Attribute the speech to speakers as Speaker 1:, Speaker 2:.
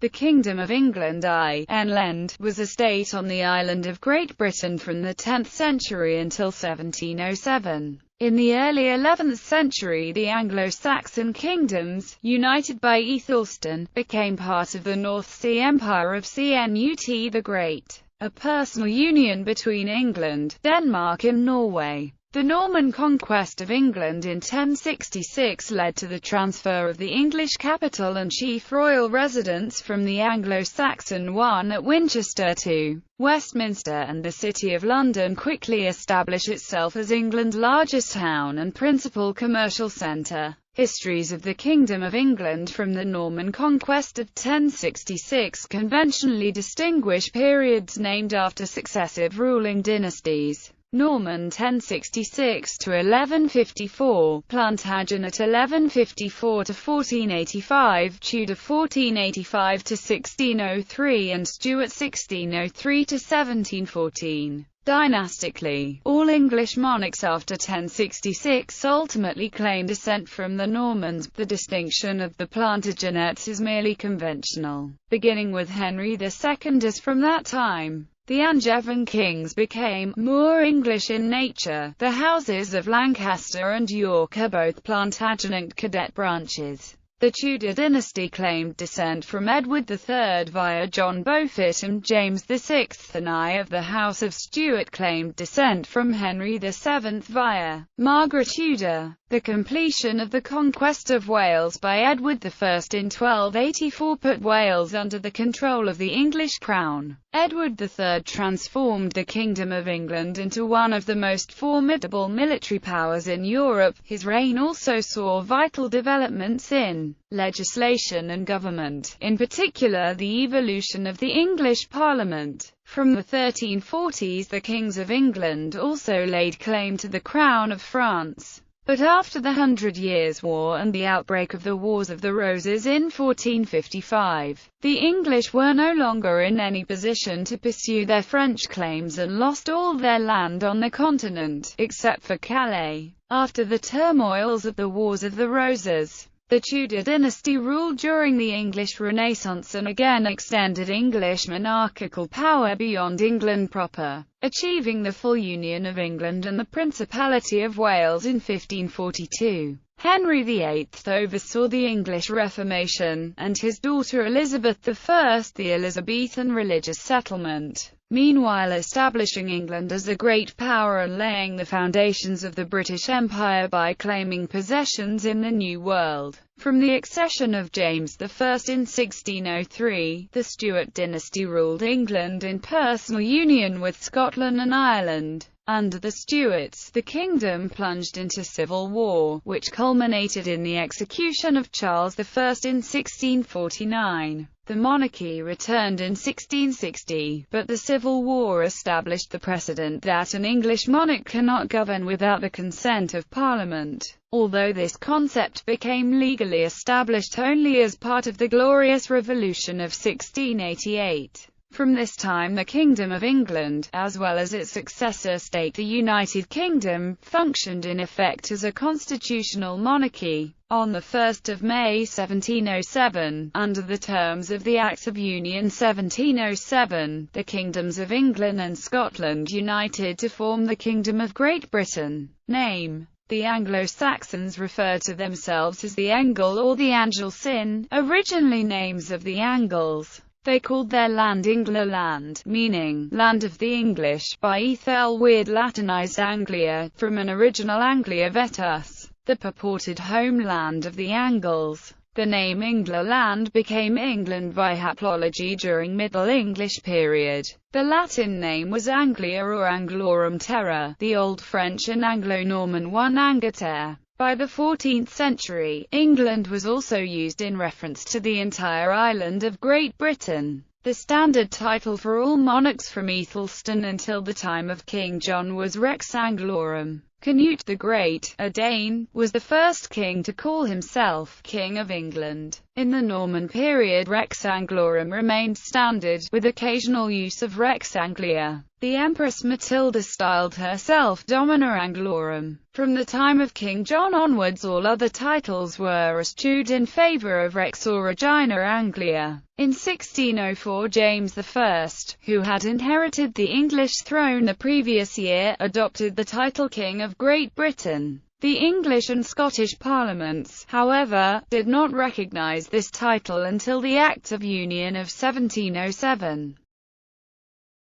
Speaker 1: The Kingdom of England (Ireland) was a state on the island of Great Britain from the 10th century until 1707. In the early 11th century the Anglo-Saxon kingdoms, united by Aethelstan, became part of the North Sea Empire of Cnut the Great, a personal union between England, Denmark and Norway. The Norman conquest of England in 1066 led to the transfer of the English capital and chief royal residence from the Anglo-Saxon one at Winchester to Westminster, and the City of London quickly established itself as England's largest town and principal commercial centre. Histories of the Kingdom of England from the Norman conquest of 1066 conventionally distinguish periods named after successive ruling dynasties. Norman 1066 to 1154, Plantagenet 1154 to 1485, Tudor 1485 to 1603 and Stuart 1603 to 1714. Dynastically, all English monarchs after 1066 ultimately claimed descent from the Normans. The distinction of the Plantagenets is merely conventional, beginning with Henry II, as from that time the Angevin kings became more English in nature. The houses of Lancaster and York are both Plantagenet cadet branches. The Tudor dynasty claimed descent from Edward III via John Beaufort and James VI, and I of the House of Stuart claimed descent from Henry VII via Margaret Tudor. The completion of the conquest of Wales by Edward I in 1284 put Wales under the control of the English crown. Edward III transformed the Kingdom of England into one of the most formidable military powers in Europe. His reign also saw vital developments in legislation and government, in particular the evolution of the English Parliament. From the 1340s the kings of England also laid claim to the crown of France. But after the 100 Years' War and the outbreak of the Wars of the Roses in 1455, the English were no longer in any position to pursue their French claims and lost all their land on the continent, except for Calais. After the turmoils of the Wars of the Roses, the Tudor dynasty ruled during the English Renaissance and again extended English monarchical power beyond England proper, achieving the full union of England and the Principality of Wales in 1542. Henry VIII oversaw the English Reformation, and his daughter Elizabeth I the Elizabethan religious settlement, meanwhile establishing England as a great power and laying the foundations of the British Empire by claiming possessions in the New World. From the accession of James I in 1603, the Stuart dynasty ruled England in personal union with Scotland and Ireland. Under the Stuarts, the kingdom plunged into civil war, which culminated in the execution of Charles I in 1649. The monarchy returned in 1660, but the Civil War established the precedent that an English monarch cannot govern without the consent of Parliament, although this concept became legally established only as part of the Glorious Revolution of 1688. From this time the Kingdom of England, as well as its successor state the United Kingdom, functioned in effect as a constitutional monarchy. On 1 May 1707, under the terms of the Acts of Union 1707, the kingdoms of England and Scotland united to form the Kingdom of Great Britain. Name: the Anglo-Saxons referred to themselves as the Engle or the Angelsin, originally names of the Angles. They called their land Inglaland, meaning land of the English, by Ethelweird Latinized Anglia, from an original Anglia Vetus, the purported homeland of the Angles. The name Englaland became England by haplology during Middle English period. The Latin name was Anglia or Anglorum Terra, the Old French and Anglo-Norman one Angleterre. By the 14th century, England was also used in reference to the entire island of Great Britain. The standard title for all monarchs from Aethelstan until the time of King John was Rex Anglorum. Canute the Great, a Dane, was the first king to call himself King of England. In the Norman period, Rex Anglorum remained standard, with occasional use of Rex Anglia. The Empress Matilda styled herself Domina Anglorum. From the time of King John onwards, all other titles were eschewed in favour of Rex or Regina Anglia. In 1604, James I, who had inherited the English throne the previous year, adopted the title King of Great Britain. The English and Scottish parliaments, however, did not recognise this title until the Act of Union of 1707.